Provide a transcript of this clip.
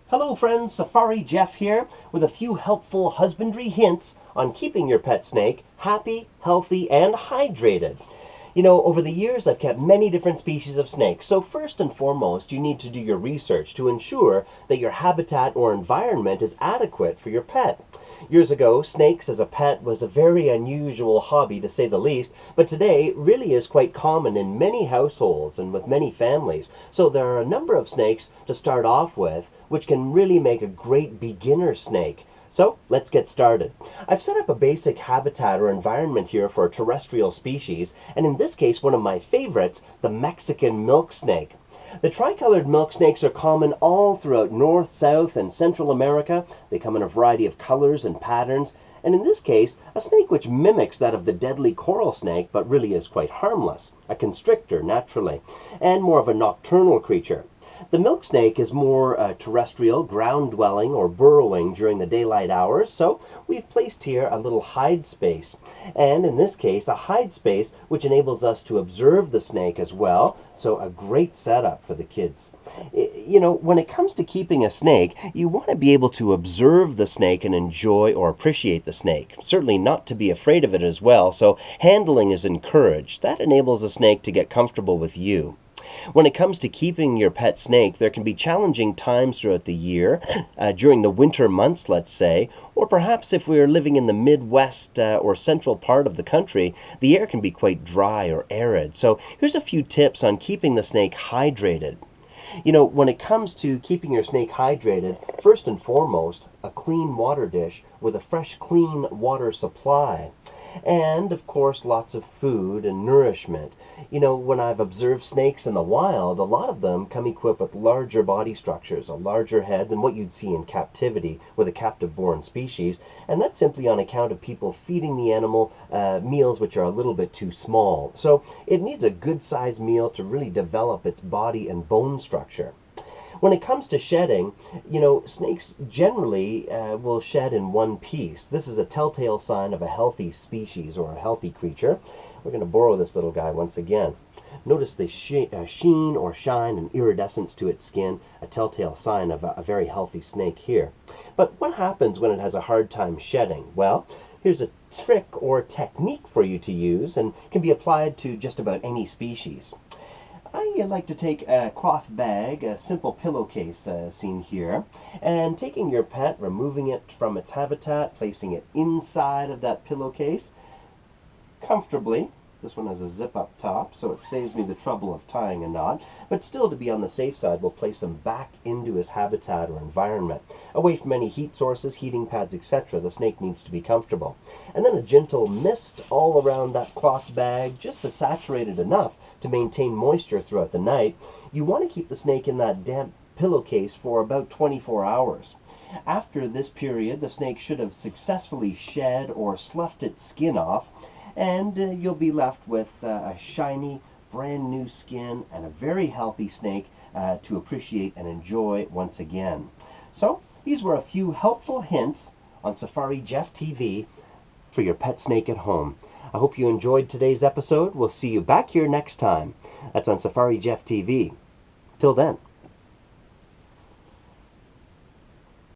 Hello friends, Safari Jeff here with a few helpful husbandry hints on keeping your pet snake happy, healthy, and hydrated. You know, over the years I've kept many different species of snakes, so first and foremost you need to do your research to ensure that your habitat or environment is adequate for your pet. Years ago, snakes as a pet was a very unusual hobby to say the least, but today really is quite common in many households and with many families. So there are a number of snakes to start off with, which can really make a great beginner snake. So let's get started. I've set up a basic habitat or environment here for a terrestrial species, and in this case one of my favorites, the Mexican milk snake. The tricolored milk snakes are common all throughout North, South, and Central America. They come in a variety of colors and patterns, and in this case, a snake which mimics that of the deadly coral snake, but really is quite harmless, a constrictor naturally, and more of a nocturnal creature. The milk snake is more terrestrial, ground-dwelling, or burrowing during the daylight hours, so we've placed here a little hide space. And in this case, a hide space which enables us to observe the snake as well, so a great setup for the kids. You know, when it comes to keeping a snake, you want to be able to observe the snake and enjoy or appreciate the snake. Certainly not to be afraid of it as well, so handling is encouraged. That enables the snake to get comfortable with you. When it comes to keeping your pet snake, there can be challenging times throughout the year, during the winter months, let's say, or perhaps if we are living in the Midwest or central part of the country, the air can be quite dry or arid. So here's a few tips on keeping the snake hydrated. You know, when it comes to keeping your snake hydrated, first and foremost, a clean water dish with a fresh, clean water supply. And, of course, lots of food and nourishment. You know, when I've observed snakes in the wild, a lot of them come equipped with larger body structures, a larger head than what you'd see in captivity with a captive-born species, and that's simply on account of people feeding the animal meals which are a little bit too small. So it needs a good-sized meal to really develop its body and bone structure. When it comes to shedding, you know, snakes generally will shed in one piece. This is a telltale sign of a healthy species or a healthy creature. We're going to borrow this little guy once again. Notice the sheen or shine and iridescence to its skin, a telltale sign of a very healthy snake here. But what happens when it has a hard time shedding? Well, here's a trick or technique for you to use and can be applied to just about any species. I like to take a cloth bag, a simple pillowcase seen here, and taking your pet, removing it from its habitat, placing it inside of that pillowcase comfortably. This one has a zip up top, so it saves me the trouble of tying a knot, but still, to be on the safe side, we'll place him back into his habitat or environment. Away from any heat sources, heating pads, etc., the snake needs to be comfortable. And then a gentle mist all around that cloth bag, just to saturate it enough to maintain moisture throughout the night. You want to keep the snake in that damp pillowcase for about 24 hours. After this period, the snake should have successfully shed or sloughed its skin off, and you'll be left with a shiny, brand new skin and a very healthy snake to appreciate and enjoy once again. So, these were a few helpful hints on Safari Jeff TV for your pet snake at home. I hope you enjoyed today's episode. We'll see you back here next time. That's on Safari Jeff TV. Till then.